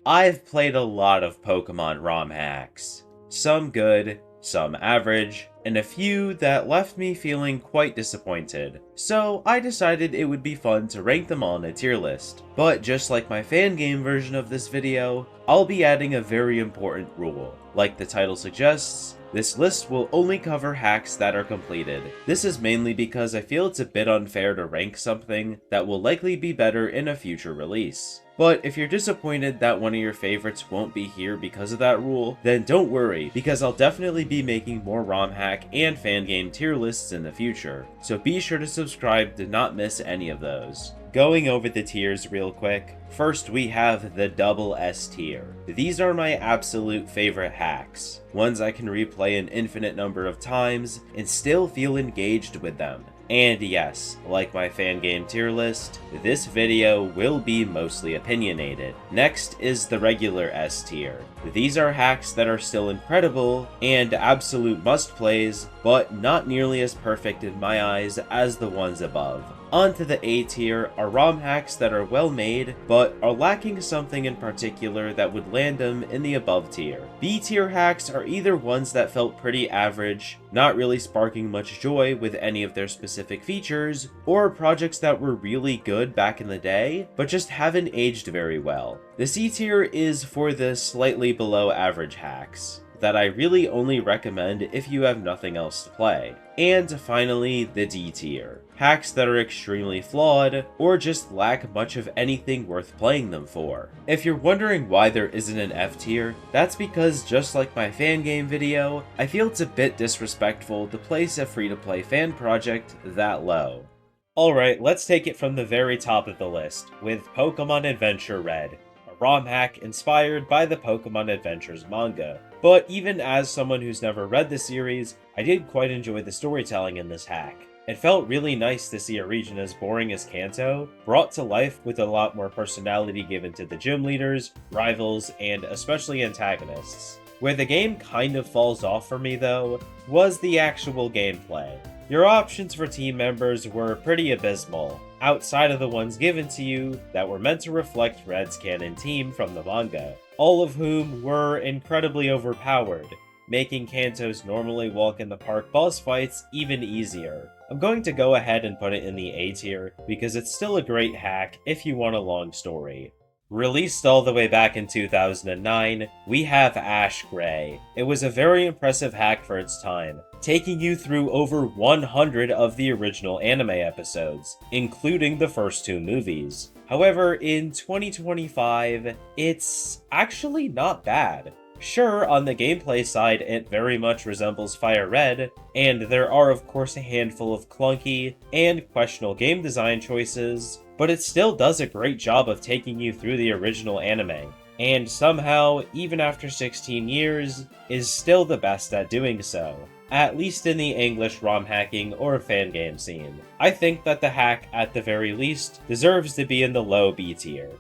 I've played a lot of Pokemon ROM hacks. Some good, some average, and a few that left me feeling quite disappointed. So I decided it would be fun to rank them all in a tier list. But just like my fan game version of this video, I'll be adding a very important rule. Like the title suggests, this list will only cover hacks that are completed. This is mainly because I feel it's a bit unfair to rank something that will likely be better in a future release. But if you're disappointed that one of your favorites won't be here because of that rule, then don't worry, because I'll definitely be making more ROM hack and fan game tier lists in the future. So be sure to subscribe to not miss any of those. Going over the tiers real quick, first we have the double S tier. These are my absolute favorite hacks, ones I can replay an infinite number of times and still feel engaged with them. And yes, like my fan game tier list, this video will be mostly opinionated. Next is the regular S tier. These are hacks that are still incredible and absolute must-plays, but not nearly as perfect in my eyes as the ones above. Onto the A tier are ROM hacks that are well made, but are lacking something in particular that would land them in the above tier. B tier hacks are either ones that felt pretty average, not really sparking much joy with any of their specific features, or projects that were really good back in the day, but just haven't aged very well. The C tier is for the slightly below average hacks that I really only recommend if you have nothing else to play. And finally, the D tier. Hacks that are extremely flawed, or just lack much of anything worth playing them for. If you're wondering why there isn't an F tier, that's because just like my fan game video, I feel it's a bit disrespectful to place a free-to-play fan project that low. Alright, let's take it from the very top of the list, with Pokemon Adventure Red, a ROM hack inspired by the Pokemon Adventures manga. But even as someone who's never read the series, I did quite enjoy the storytelling in this hack. It felt really nice to see a region as boring as Kanto brought to life with a lot more personality given to the gym leaders, rivals, and especially antagonists. Where the game kind of falls off for me though, was the actual gameplay. Your options for team members were pretty abysmal, outside of the ones given to you that were meant to reflect Red's canon team from the manga, all of whom were incredibly overpowered, making Kanto's normally walk-in-the-park boss fights even easier. I'm going to go ahead and put it in the A tier, because it's still a great hack if you want a long story. Released all the way back in 2009, we have Ash Gray. It was a very impressive hack for its time, taking you through over 100 of the original anime episodes, including the first two movies. However, in 2025, it's actually not bad. Sure, on the gameplay side, it very much resembles Fire Red, and there are of course a handful of clunky and questionable game design choices, but it still does a great job of taking you through the original anime, and somehow, even after 16 years, is still the best at doing so, at least in the English ROM hacking or fan game scene. I think that the hack, at the very least, deserves to be in the low B tier.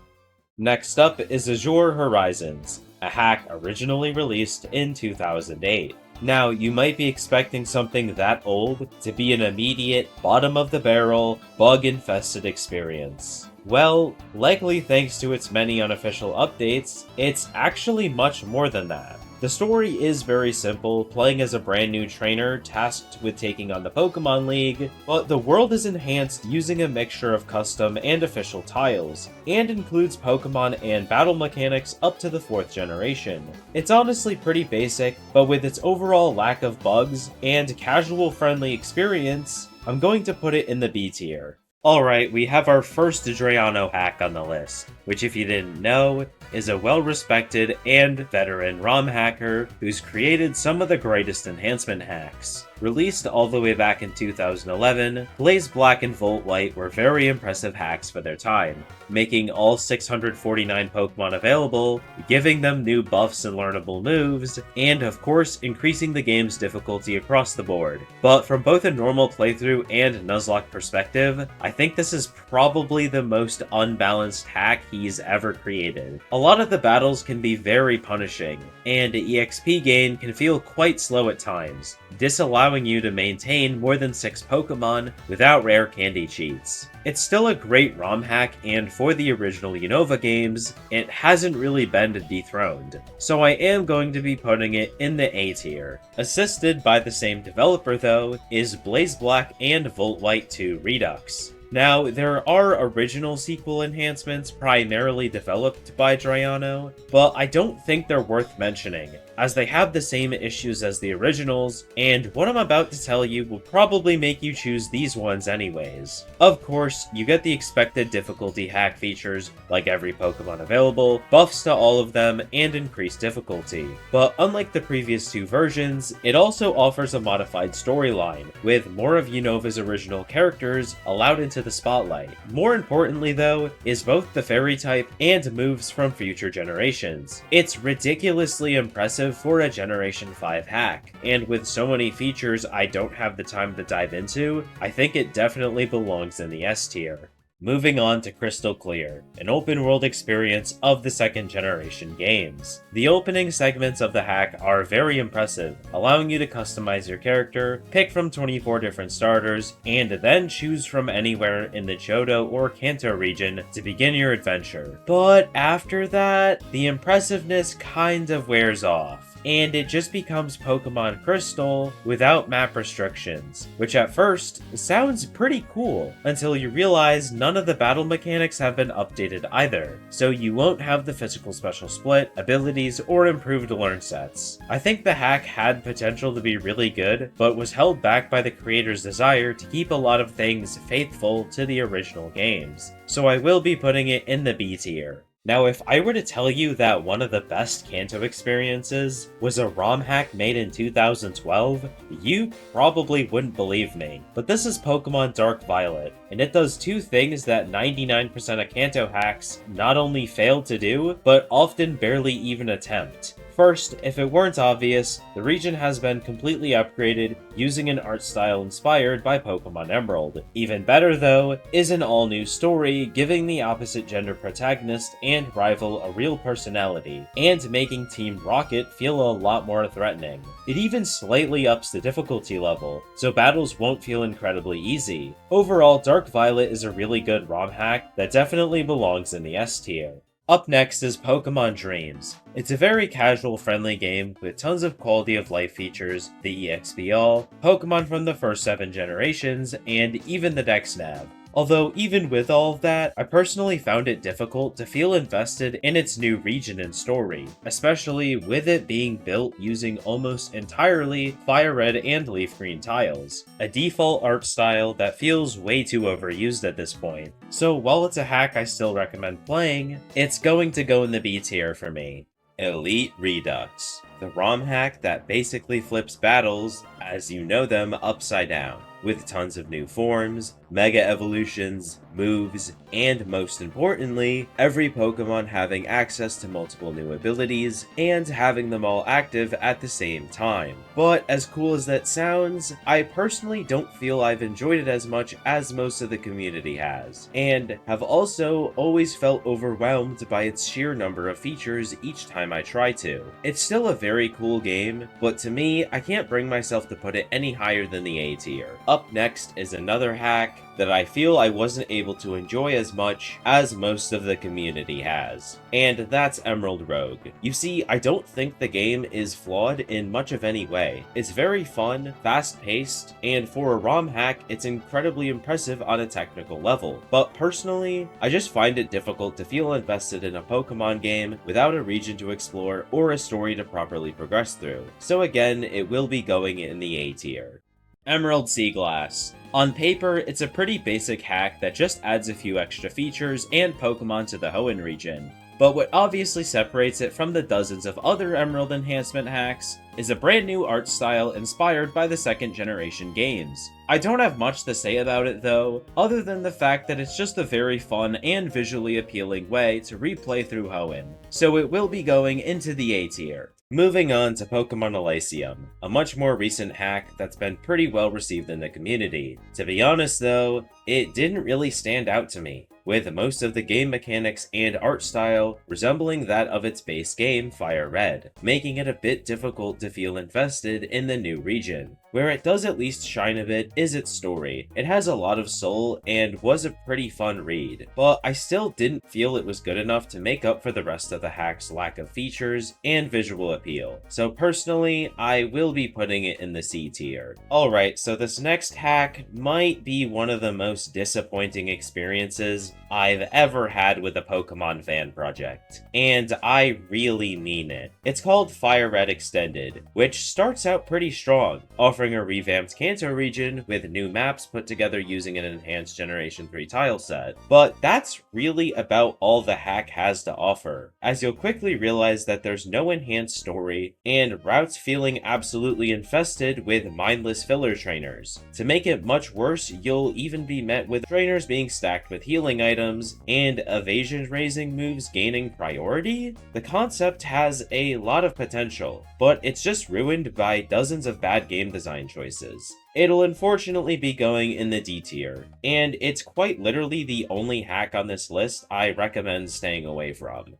Next up is Azure Horizons, a hack originally released in 2008. Now, you might be expecting something that old to be an immediate, bottom-of-the-barrel, bug-infested experience. Well, likely thanks to its many unofficial updates, it's actually much more than that. The story is very simple, playing as a brand new trainer tasked with taking on the Pokemon League, but the world is enhanced using a mixture of custom and official tiles, and includes Pokemon and battle mechanics up to the 4th generation. It's honestly pretty basic, but with its overall lack of bugs and casual-friendly experience, I'm going to put it in the B tier. Alright, we have our first Drayano hack on the list, which if you didn't know, is a well-respected and veteran ROM hacker who's created some of the greatest enhancement hacks. Released all the way back in 2011, Glazed Black and Volt White were very impressive hacks for their time, making all 649 Pokemon available, giving them new buffs and learnable moves, and of course increasing the game's difficulty across the board. But from both a normal playthrough and Nuzlocke perspective, I think this is probably the most unbalanced hack he's ever created. A lot of the battles can be very punishing, and EXP gain can feel quite slow at times, disallowing you to maintain more than 6 Pokemon without rare candy cheats. It's still a great ROM hack, and for the original Unova games, it hasn't really been dethroned, so I am going to be putting it in the A tier. Assisted by the same developer though, is Blaze Black and Volt White 2 Redux. Now, there are original sequel enhancements primarily developed by Drayano, but I don't think they're worth mentioning, as they have the same issues as the originals, and what I'm about to tell you will probably make you choose these ones anyways. Of course, you get the expected difficulty hack features, like every Pokemon available, buffs to all of them, and increased difficulty. But unlike the previous 2 versions, it also offers a modified storyline, with more of Unova's original characters allowed into the spotlight. More importantly though, is both the fairy type and moves from future generations. It's ridiculously impressive for a Generation 5 hack, and with so many features I don't have the time to dive into, I think it definitely belongs in the S tier. Moving on to Crystal Clear, an open-world experience of the 2nd generation games. The opening segments of the hack are very impressive, allowing you to customize your character, pick from 24 different starters, and then choose from anywhere in the Johto or Kanto region to begin your adventure. But after that, the impressiveness kind of wears off, and it just becomes Pokemon Crystal without map restrictions, which at first sounds pretty cool, until you realize none of the battle mechanics have been updated either, so you won't have the physical special split, abilities, or improved learn sets. I think the hack had potential to be really good, but was held back by the creator's desire to keep a lot of things faithful to the original games, so I will be putting it in the B tier. Now, if I were to tell you that one of the best Kanto experiences was a ROM hack made in 2012, you probably wouldn't believe me. But this is Pokemon Dark Violet, and it does 2 things that 99% of Kanto hacks not only fail to do, but often barely even attempt. First, if it weren't obvious, the region has been completely upgraded using an art style inspired by Pokemon Emerald. Even better though, is an all-new story giving the opposite gender protagonist and rival a real personality, and making Team Rocket feel a lot more threatening. It even slightly ups the difficulty level, so battles won't feel incredibly easy. Overall, Dark Violet is a really good ROM hack that definitely belongs in the S tier. Up next is Pokemon Dreams. It's a very casual friendly game with tons of quality of life features, the EXP all, Pokemon from the first 7 generations, and even the Dex Nav. Although even with all of that, I personally found it difficult to feel invested in its new region and story, especially with it being built using almost entirely Fire Red and Leaf Green tiles, a default art style that feels way too overused at this point. So while it's a hack I still recommend playing, it's going to go in the B tier for me. Elite Redux, the ROM hack that basically flips battles as you know them upside down, with tons of new forms, mega evolutions, moves, and most importantly, every Pokemon having access to multiple new abilities, and having them all active at the same time. But as cool as that sounds, I personally don't feel I've enjoyed it as much as most of the community has, and have also always felt overwhelmed by its sheer number of features each time I try to. It's still a very cool game, but to me, I can't bring myself to put it any higher than the A tier. Up next is another hack that I feel I wasn't able to enjoy as much as most of the community has, and that's Emerald Rogue. You see, I don't think the game is flawed in much of any way. It's very fun, fast-paced, and for a ROM hack, it's incredibly impressive on a technical level. But personally, I just find it difficult to feel invested in a Pokemon game without a region to explore or a story to properly progress through. So again, it will be going in the A tier. Emerald Seaglass. On paper, it's a pretty basic hack that just adds a few extra features and Pokemon to the Hoenn region. But what obviously separates it from the dozens of other Emerald enhancement hacks is a brand new art style inspired by the 2nd generation games. I don't have much to say about it though, other than the fact that it's just a very fun and visually appealing way to replay through Hoenn, so it will be going into the A tier. Moving on to Pokemon Elysium, a much more recent hack that's been pretty well received in the community. To be honest though, it didn't really stand out to me, with most of the game mechanics and art style resembling that of its base game Fire Red, making it a bit difficult to feel invested in the new region. Where it does at least shine a bit is its story. It has a lot of soul and was a pretty fun read, but I still didn't feel it was good enough to make up for the rest of the hack's lack of features and visual appeal. So personally, I will be putting it in the C tier. Alright, so this next hack might be one of the most disappointing experiences I've ever had with a Pokemon fan project. And I really mean it. It's called Fire Red Extended, which starts out pretty strong, offering a revamped Kanto region with new maps put together using an enhanced Generation 3 tile set. But that's really about all the hack has to offer, as you'll quickly realize that there's no enhanced story, and routes feeling absolutely infested with mindless filler trainers. To make it much worse, you'll even be met with trainers being stacked with healing items and evasion raising moves gaining priority. The concept has a lot of potential, but it's just ruined by dozens of bad game design choices. It'll unfortunately be going in the D tier, and it's quite literally the only hack on this list I recommend staying away from.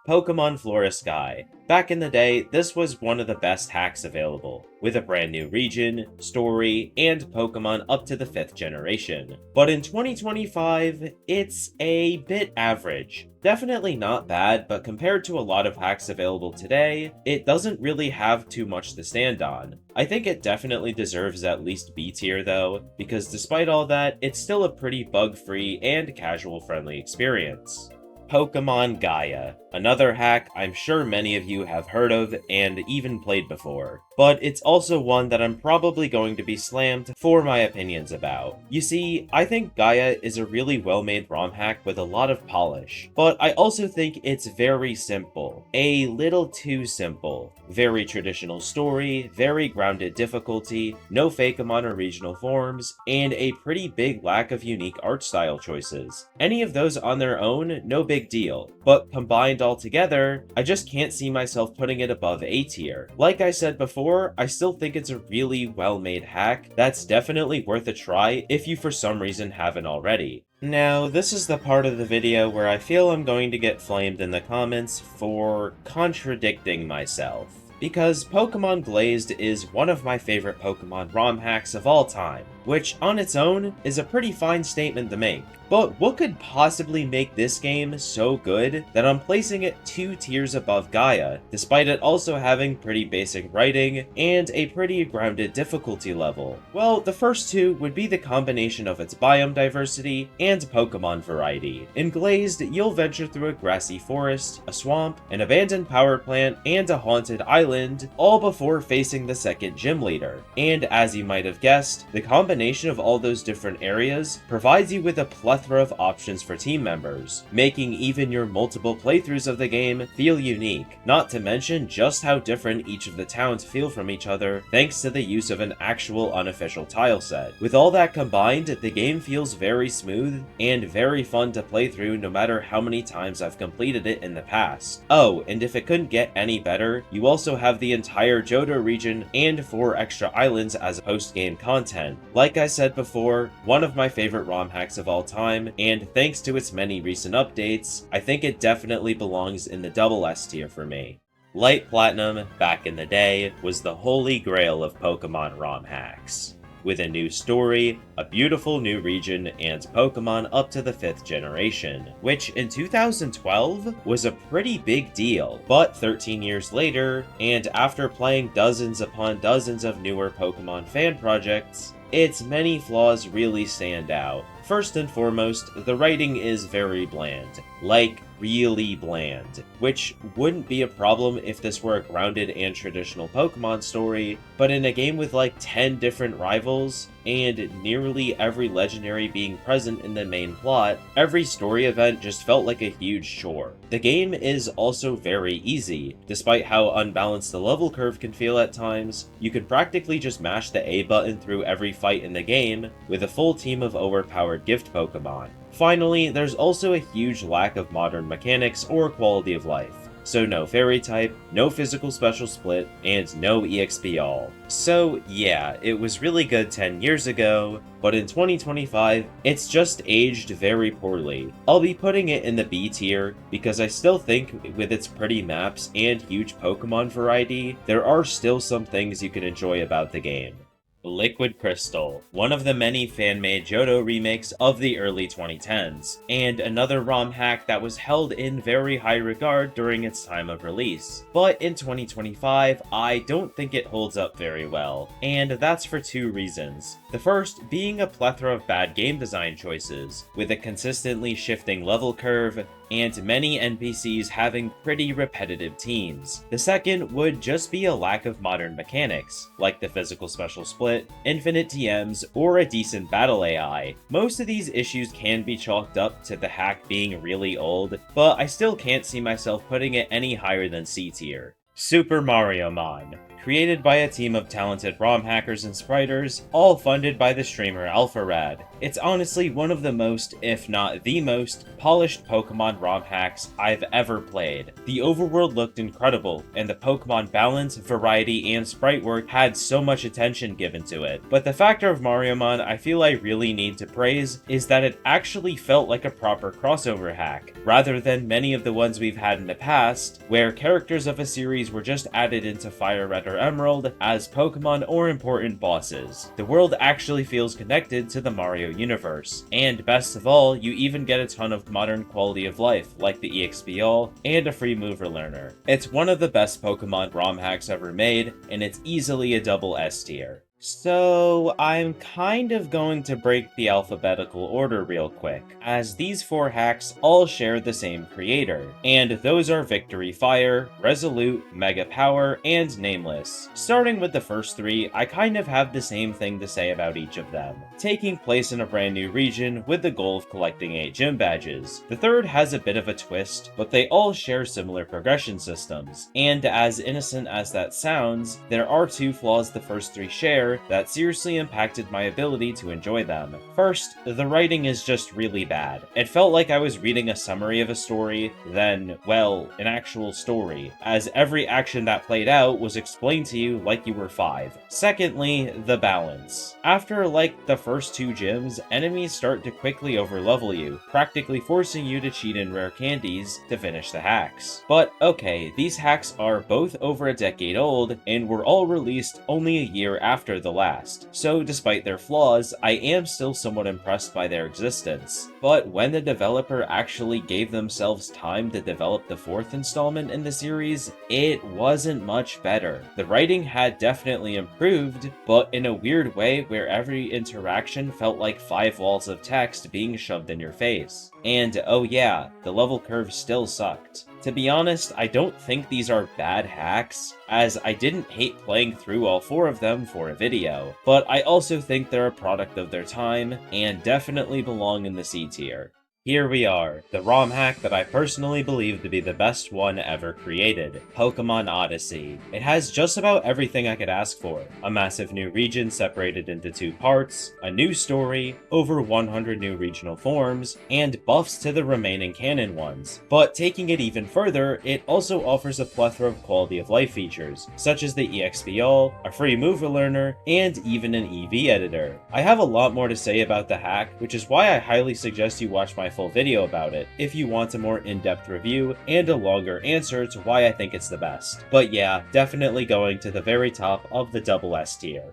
Pokemon Flora Sky. Back in the day, this was one of the best hacks available, with a brand new region, story, and Pokemon up to the 5th generation. But in 2025, it's a bit average. Definitely not bad, but compared to a lot of hacks available today, it doesn't really have too much to stand on. I think it definitely deserves at least B tier though, because despite all that, it's still a pretty bug-free and casual-friendly experience. Pokemon Gaia. Another hack I'm sure many of you have heard of and even played before, but it's also one that I'm probably going to be slammed for my opinions about. You see, I think Gaia is a really well-made ROM hack with a lot of polish, but I also think it's very simple. A little too simple. Very traditional story, very grounded difficulty, no Fakemon or regional forms, and a pretty big lack of unique art style choices. Any of those on their own, no big deal, but combined all together, I just can't see myself putting it above A tier. Like I said before, I still think it's a really well-made hack that's definitely worth a try if you for some reason haven't already. Now, this is the part of the video where I feel I'm going to get flamed in the comments for contradicting myself. Because Pokemon Glazed is one of my favorite Pokemon ROM hacks of all time, which on its own is a pretty fine statement to make. But what could possibly make this game so good that I'm placing it 2 tiers above Gaia, despite it also having pretty basic writing and a pretty grounded difficulty level? Well, the first two would be the combination of its biome diversity and Pokemon variety. In Glazed, you'll venture through a grassy forest, a swamp, an abandoned power plant, and a haunted island, all before facing the second gym leader. And as you might have guessed, the combination of all those different areas provides you with a plethora of options for team members, making even your multiple playthroughs of the game feel unique, not to mention just how different each of the towns feel from each other thanks to the use of an actual unofficial tile set. With all that combined, the game feels very smooth and very fun to play through no matter how many times I've completed it in the past. Oh, and if it couldn't get any better, you also have the entire Johto region and 4 extra islands as post-game content. Like I said before, one of my favorite ROM hacks of all time, and thanks to its many recent updates, I think it definitely belongs in the double S tier for me. Light Platinum, back in the day, was the holy grail of Pokemon ROM hacks. With a new story, a beautiful new region, and Pokemon up to the 5th generation, which in 2012 was a pretty big deal. But 13 years later, and after playing dozens upon dozens of newer Pokemon fan projects, its many flaws really stand out. First and foremost, the writing is very bland. Like, really bland. Which wouldn't be a problem if this were a grounded and traditional Pokemon story, but in a game with like 10 different rivals, and nearly every legendary being present in the main plot, every story event just felt like a huge chore. The game is also very easy. Despite how unbalanced the level curve can feel at times, you can practically just mash the A button through every fight in the game with a full team of overpowered gift Pokemon. Finally, there's also a huge lack of modern mechanics or quality of life. So no fairy type, no physical special split, and no EXP all. So yeah, it was really good 10 years ago, but in 2025, it's just aged very poorly. I'll be putting it in the B tier, because I still think with its pretty maps and huge Pokemon variety, there are still some things you can enjoy about the game. Liquid Crystal, one of the many fan-made Johto remakes of the early 2010s, and another ROM hack that was held in very high regard during its time of release. But in 2025, I don't think it holds up very well, and that's for two reasons. The first being a plethora of bad game design choices, with a consistently shifting level curve, and many NPCs having pretty repetitive teams. The second would just be a lack of modern mechanics, like the physical special split, infinite TMs, or a decent battle AI. Most of these issues can be chalked up to the hack being really old, but I still can't see myself putting it any higher than C tier. Super Mariomon. Created by a team of talented ROM hackers and spriters, all funded by the streamer AlphaRad. It's honestly one of the most, if not the most, polished Pokemon ROM hacks I've ever played. The overworld looked incredible, and the Pokemon balance, variety, and sprite work had so much attention given to it. But the factor of Mariomon I feel I really need to praise is that it actually felt like a proper crossover hack, rather than many of the ones we've had in the past, where characters of a series were just added into Fire Red or Emerald as Pokemon or important bosses. The world actually feels connected to the Mario universe, and best of all, you even get a ton of modern quality of life, like the EXP All and a free mover learner. It's one of the best Pokemon ROM hacks ever made, and it's easily a double S tier. So, I'm kind of going to break the alphabetical order real quick, as these four hacks all share the same creator, and those are Victory Fire, Resolute, Mega Power, and Nameless. Starting with the first three, I kind of have the same thing to say about each of them, taking place in a brand new region with the goal of collecting 8 gym badges. The third has a bit of a twist, but they all share similar progression systems, and as innocent as that sounds, there are two flaws the first three share that seriously impacted my ability to enjoy them. First, the writing is just really bad. It felt like I was reading a summary of a story, then, well, an actual story, as every action that played out was explained to you like you were 5. Secondly, the balance. After like the first 2 gyms, enemies start to quickly overlevel you, practically forcing you to cheat in rare candies to finish the hacks. But okay, these hacks are both over a decade old, and were all released only a year after the last, so despite their flaws, I am still somewhat impressed by their existence. But when the developer actually gave themselves time to develop the 4th installment in the series, it wasn't much better. The writing had definitely improved, but in a weird way where every interaction felt like 5 walls of text being shoved in your face. And oh yeah, the level curve still sucked. To be honest, I don't think these are bad hacks, as I didn't hate playing through all 4 of them for a video, but I also think they're a product of their time, and definitely belong in the C tier. Here we are, the ROM hack that I personally believe to be the best one ever created, Pokemon Odyssey. It has just about everything I could ask for. A massive new region separated into 2 parts, a new story, over 100 new regional forms, and buffs to the remaining canon ones. But taking it even further, it also offers a plethora of quality of life features, such as the EXP All, a free mover learner, and even an EV editor. I have a lot more to say about the hack, which is why I highly suggest you watch my full video about it if you want a more in-depth review and a longer answer to why I think it's the best. But yeah, definitely going to the very top of the double S tier.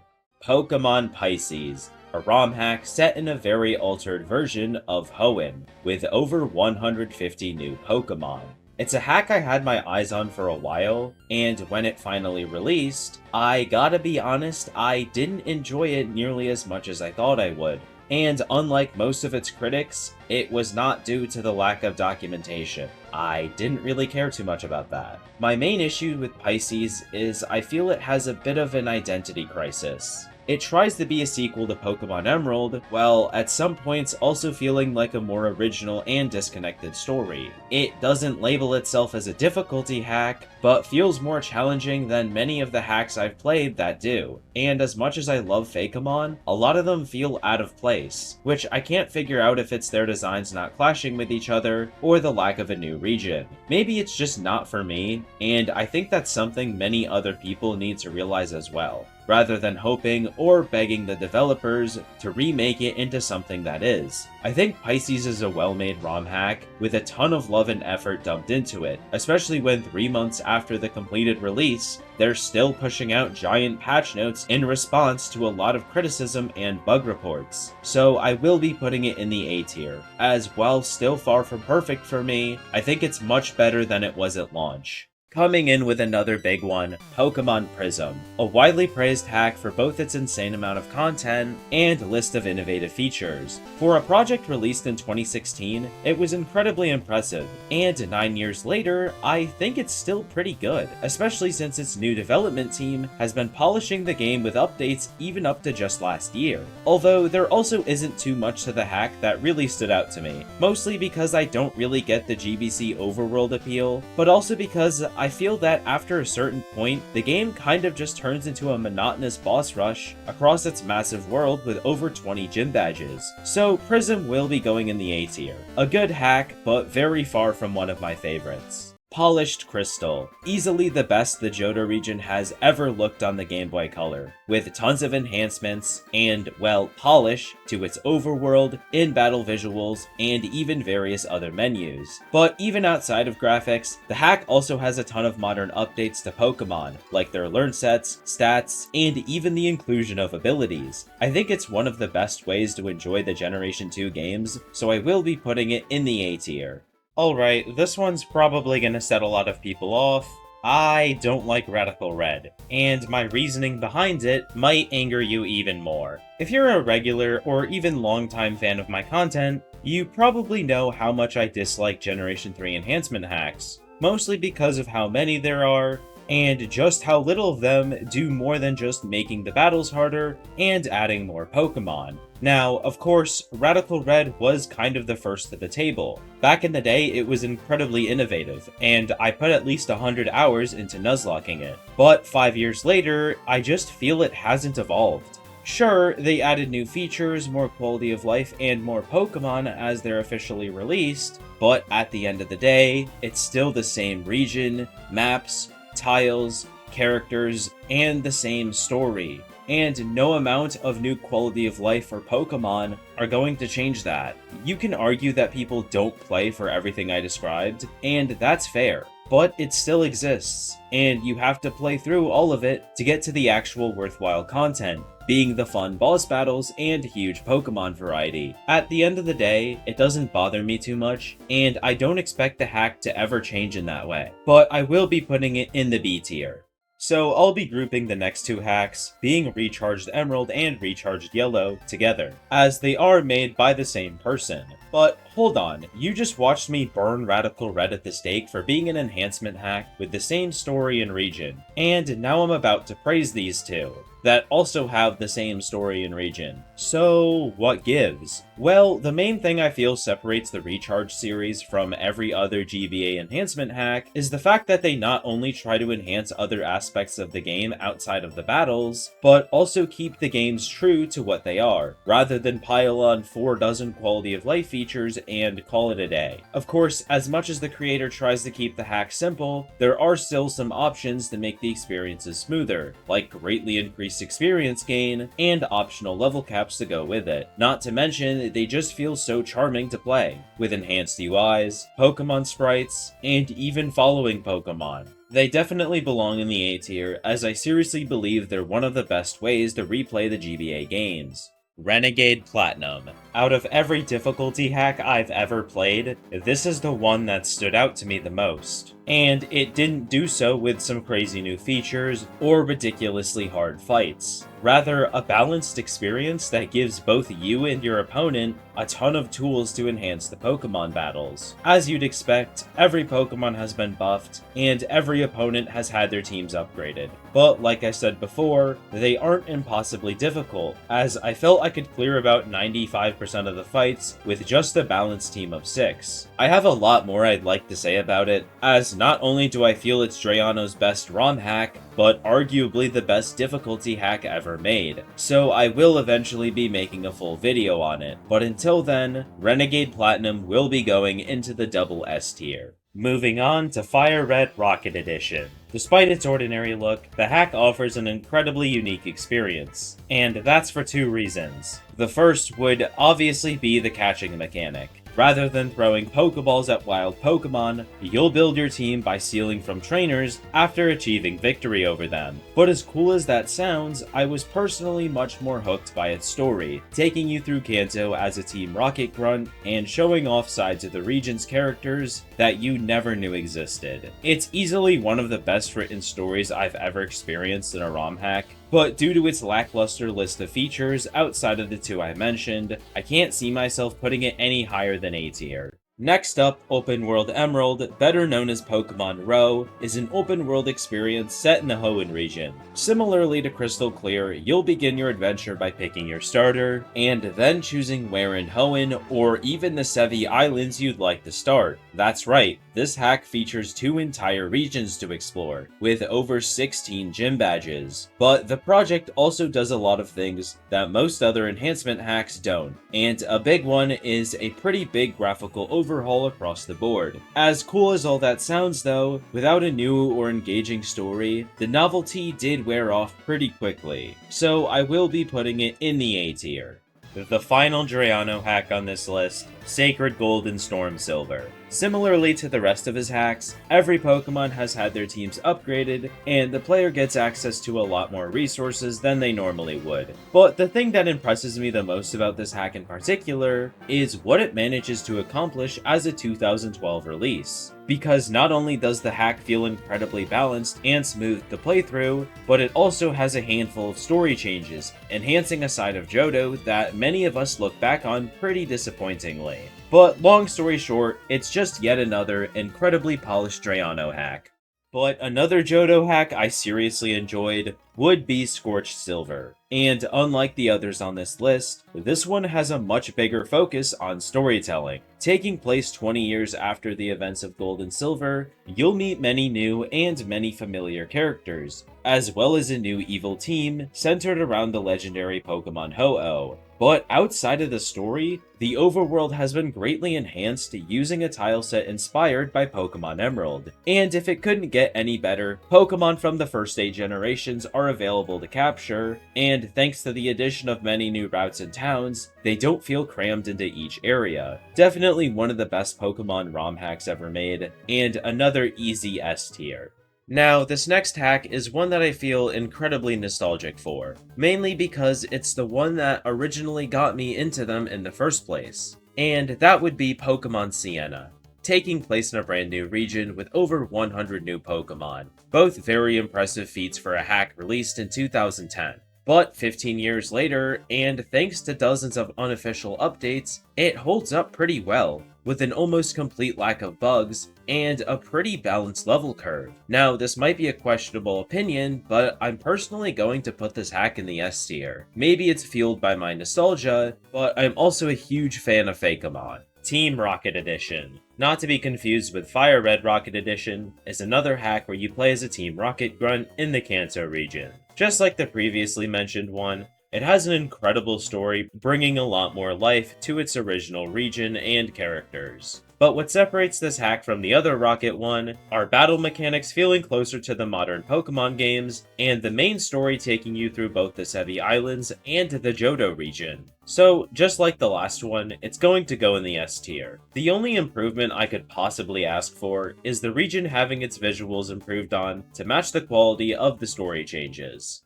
Pokemon Pisces, a ROM hack set in a very altered version of Hoenn, with over 150 new Pokemon. It's a hack I had my eyes on for a while, and when it finally released, I gotta be honest, I didn't enjoy it nearly as much as I thought I would. And unlike most of its critics, it was not due to the lack of documentation. I didn't really care too much about that. My main issue with Pisces is I feel it has a bit of an identity crisis. It tries to be a sequel to Pokemon Emerald, while at some points also feeling like a more original and disconnected story. It doesn't label itself as a difficulty hack, but feels more challenging than many of the hacks I've played that do. And as much as I love Fakamon, a lot of them feel out of place, which I can't figure out if it's their designs not clashing with each other, or the lack of a new region. Maybe it's just not for me, and I think that's something many other people need to realize as well. rather than hoping or begging the developers to remake it into something that is. I think Pisces is a well-made ROM hack with a ton of love and effort dumped into it, especially when 3 months after the completed release, they're still pushing out giant patch notes in response to a lot of criticism and bug reports. So I will be putting it in the A tier, as while still far from perfect for me, I think it's much better than it was at launch. Coming in with another big one, Pokemon Prism, a widely praised hack for both its insane amount of content and list of innovative features. For a project released in 2016, it was incredibly impressive, and 9 years later, I think it's still pretty good, especially since its new development team has been polishing the game with updates even up to just last year. Although there also isn't too much to the hack that really stood out to me, mostly because I don't really get the GBC overworld appeal, but also because I feel that after a certain point, the game kind of just turns into a monotonous boss rush across its massive world with over 20 gym badges. So Prism will be going in the A tier. A good hack, but very far from one of my favorites. Polished Crystal, easily the best the Johto region has ever looked on the Game Boy Color, with tons of enhancements and, well, polish to its overworld, in-battle visuals, and even various other menus. But even outside of graphics, the hack also has a ton of modern updates to Pokemon, like their learn sets, stats, and even the inclusion of abilities. I think it's one of the best ways to enjoy the Generation 2 games, so I will be putting it in the A tier. Alright, this one's probably gonna set a lot of people off. I don't like Radical Red, and my reasoning behind it might anger you even more. If you're a regular or even longtime fan of my content, you probably know how much I dislike Generation 3 enhancement hacks, mostly because of how many there are, and just how little of them do more than just making the battles harder and adding more Pokemon. Now, of course, Radical Red was kind of the first at the table. Back in the day, it was incredibly innovative, and I put at least 100 hours into nuzlocking it. But 5 years later, I just feel it hasn't evolved. Sure, they added new features, more quality of life, and more Pokemon as they're officially released, but at the end of the day, it's still the same region, maps, tiles, characters, and the same story. And no amount of new quality of life for Pokemon are going to change that. You can argue that people don't play for everything I described, and that's fair. But it still exists, and you have to play through all of it to get to the actual worthwhile content, being the fun boss battles and huge Pokemon variety. At the end of the day, it doesn't bother me too much, and I don't expect the hack to ever change in that way. But I will be putting it in the B tier. So I'll be grouping the next two hacks, being Recharged Emerald and Recharged Yellow, together, as they are made by the same person. But hold on, you just watched me burn Radical Red at the stake for being an enhancement hack with the same story and region, and now I'm about to praise these two, that also have the same story and region. So, what gives? Well, the main thing I feel separates the Recharge series from every other GBA enhancement hack is the fact that they not only try to enhance other aspects of the game outside of the battles, but also keep the games true to what they are, rather than pile on 4 dozen quality of life features and call it a day. Of course, as much as the creator tries to keep the hack simple, there are still some options to make the experiences smoother, like greatly increased experience gain and optional level caps to go with it. Not to mention, they just feel so charming to play, with enhanced UIs, Pokemon sprites, and even following Pokemon. They definitely belong in the A tier, as I seriously believe they're one of the best ways to replay the GBA games. Renegade Platinum. Out of every difficulty hack I've ever played, this is the one that stood out to me the most. And it didn't do so with some crazy new features or ridiculously hard fights. Rather, a balanced experience that gives both you and your opponent a ton of tools to enhance the Pokemon battles. As you'd expect, every Pokemon has been buffed, and every opponent has had their teams upgraded. But like I said before, they aren't impossibly difficult, as I felt I could clear about 95% of the fights with just a balanced team of 6. I have a lot more I'd like to say about it, as not only do I feel it's Drayano's best ROM hack, but arguably the best difficulty hack ever made, so I will eventually be making a full video on it. But until then, Renegade Platinum will be going into the double S tier. Moving on to Fire Red Rocket Edition. Despite its ordinary look, the hack offers an incredibly unique experience, and that's for two reasons. The first would obviously be the catching mechanic. Rather than throwing Pokeballs at wild Pokemon, you'll build your team by stealing from trainers after achieving victory over them. But as cool as that sounds, I was personally much more hooked by its story, taking you through Kanto as a Team Rocket grunt and showing off sides of the region's characters that you never knew existed. It's easily one of the best written stories I've ever experienced in a ROM hack, but due to its lackluster list of features outside of the two I mentioned, I can't see myself putting it any higher than A tier. Next up, Open World Emerald, better known as Pokemon ROWE, is an open world experience set in the Hoenn region. Similarly to Crystal Clear, you'll begin your adventure by picking your starter, and then choosing where in Hoenn or even the Sevi Islands you'd like to start. That's right, this hack features 2 entire regions to explore, with over 16 gym badges. But the project also does a lot of things that most other enhancement hacks don't, and a big one is a pretty big graphical overhaul across the board. As cool as all that sounds though, without a new or engaging story, the novelty did wear off pretty quickly, so I will be putting it in the A tier. The final Drayano hack on this list, Sacred Gold and Storm Silver. Similarly to the rest of his hacks, every Pokemon has had their teams upgraded, and the player gets access to a lot more resources than they normally would. But the thing that impresses me the most about this hack in particular is what it manages to accomplish as a 2012 release. Because not only does the hack feel incredibly balanced and smooth to play through, but it also has a handful of story changes, enhancing a side of Johto that many of us look back on pretty disappointingly. But long story short, it's just yet another incredibly polished Drayano hack. But another Johto hack I seriously enjoyed would be Scorched Silver. And unlike the others on this list, this one has a much bigger focus on storytelling. Taking place 20 years after the events of Gold and Silver, you'll meet many new and many familiar characters, as well as a new evil team centered around the legendary Pokemon Ho-Oh. But outside of the story, the overworld has been greatly enhanced using a tileset inspired by Pokemon Emerald. And if it couldn't get any better, Pokemon from the first 8 generations are available to capture, and thanks to the addition of many new routes and towns, they don't feel crammed into each area. Definitely one of the best Pokemon ROM hacks ever made, and another easy S tier. Now, this next hack is one that I feel incredibly nostalgic for, mainly because it's the one that originally got me into them in the first place, and that would be Pokemon Sienna, taking place in a brand new region with over 100 new Pokemon, both very impressive feats for a hack released in 2010. But 15 years later, and thanks to dozens of unofficial updates, it holds up pretty well, with an almost complete lack of bugs, and a pretty balanced level curve. Now, this might be a questionable opinion, but I'm personally going to put this hack in the S tier. Maybe it's fueled by my nostalgia, but I'm also a huge fan of Fakeamon. Team Rocket Edition. Not to be confused with Fire Red Rocket Edition, is another hack where you play as a Team Rocket grunt in the Kanto region. Just like the previously mentioned one, it has an incredible story, bringing a lot more life to its original region and characters. But what separates this hack from the other Rocket one are battle mechanics feeling closer to the modern Pokemon games, and the main story taking you through both the Sevi Islands and the Johto region. So, just like the last one, it's going to go in the S tier. The only improvement I could possibly ask for is the region having its visuals improved on to match the quality of the story changes.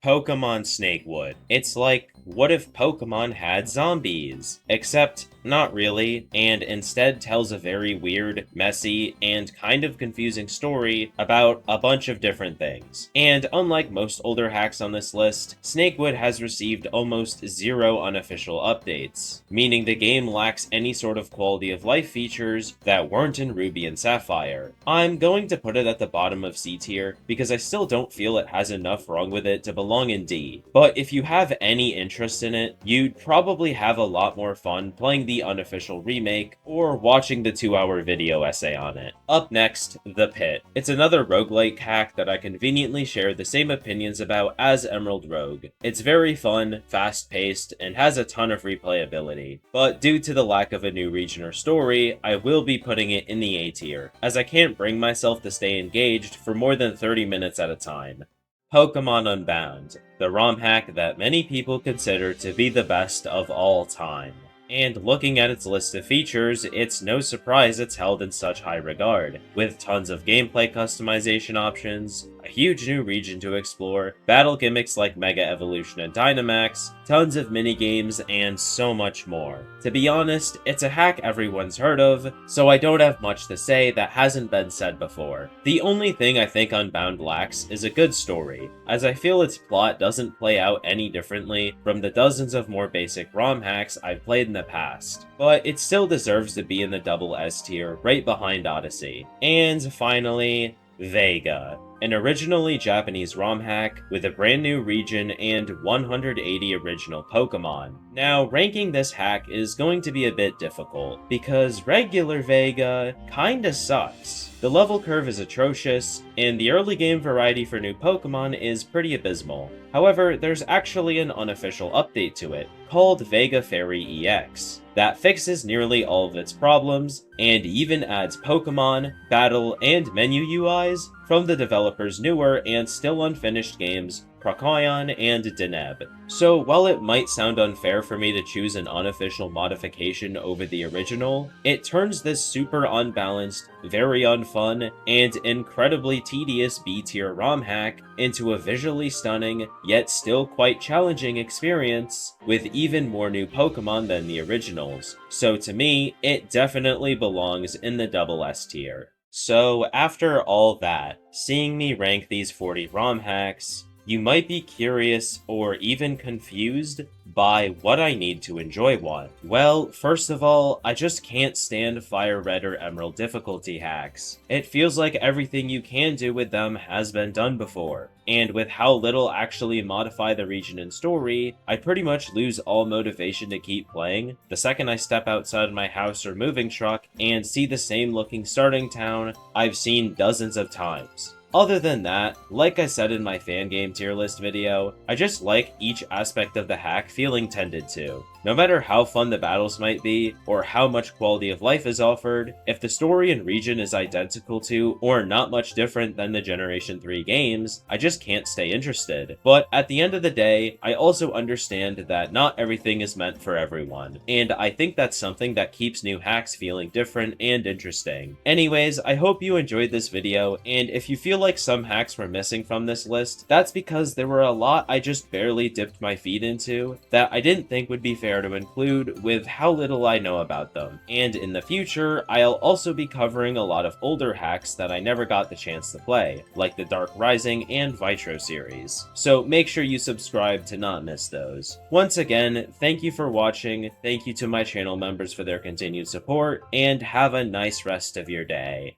Pokemon Snakewood. It's like, what if Pokemon had zombies? Except, not really, and instead tells a very weird, messy, and kind of confusing story about a bunch of different things. And unlike most older hacks on this list, Snakewood has received almost 0 unofficial updates, meaning the game lacks any sort of quality of life features that weren't in Ruby and Sapphire. I'm going to put it at the bottom of C tier because I still don't feel it has enough wrong with it to belong long indeed. But if you have any interest in it, you'd probably have a lot more fun playing the unofficial remake or watching the 2-hour video essay on it. Up next, The Pit. It's another roguelike hack that I conveniently share the same opinions about as Emerald Rogue. It's very fun, fast-paced, and has a ton of replayability. But due to the lack of a new region or story, I will be putting it in the A tier, as I can't bring myself to stay engaged for more than 30 minutes at a time. Pokemon Unbound, the ROM hack that many people consider to be the best of all time. And looking at its list of features, it's no surprise it's held in such high regard, with tons of gameplay customization options, a huge new region to explore, battle gimmicks like Mega Evolution and Dynamax, tons of minigames, and so much more. To be honest, it's a hack everyone's heard of, so I don't have much to say that hasn't been said before. The only thing I think Unbound lacks is a good story, as I feel its plot doesn't play out any differently from the dozens of more basic ROM hacks I've played in the past. But it still deserves to be in the double S tier, right behind Odyssey. And finally, Vega, an originally Japanese ROM hack with a brand new region and 180 original Pokemon. Now, ranking this hack is going to be a bit difficult, because regular Vega kinda sucks. The level curve is atrocious, and the early game variety for new Pokemon is pretty abysmal. However, there's actually an unofficial update to it, called Vega Fairy EX, that fixes nearly all of its problems, and even adds Pokemon, battle, and menu UIs from the developer's newer and still unfinished games, Procyon and Deneb. So while it might sound unfair for me to choose an unofficial modification over the original, it turns this super unbalanced, very unfun, and incredibly tedious B-tier ROM hack into a visually stunning, yet still quite challenging experience, with even more new Pokemon than the originals. So to me, it definitely belongs in the double S tier. So after all that, seeing me rank these 40 ROM hacks, you might be curious or even confused by what I need to enjoy one. Well, first of all, I just can't stand Fire Red or Emerald difficulty hacks. It feels like everything you can do with them has been done before, and with how little actually modify the region and story, I pretty much lose all motivation to keep playing the second I step outside my house or moving truck and see the same looking starting town I've seen dozens of times. Other than that, like I said in my fan game tier list video, I just like each aspect of the hack feeling tended to. No matter how fun the battles might be, or how much quality of life is offered, if the story and region is identical to, or not much different than the Generation 3 games, I just can't stay interested. But at the end of the day, I also understand that not everything is meant for everyone, and I think that's something that keeps new hacks feeling different and interesting. Anyways, I hope you enjoyed this video, and if you feel like some hacks were missing from this list, that's because there were a lot I just barely dipped my feet into that I didn't think would be fair to include with how little I know about them. And in the future, I'll also be covering a lot of older hacks that I never got the chance to play, like the Dark Rising and Vitro series. So make sure you subscribe to not miss those. Once again, thank you for watching, thank you to my channel members for their continued support, and have a nice rest of your day.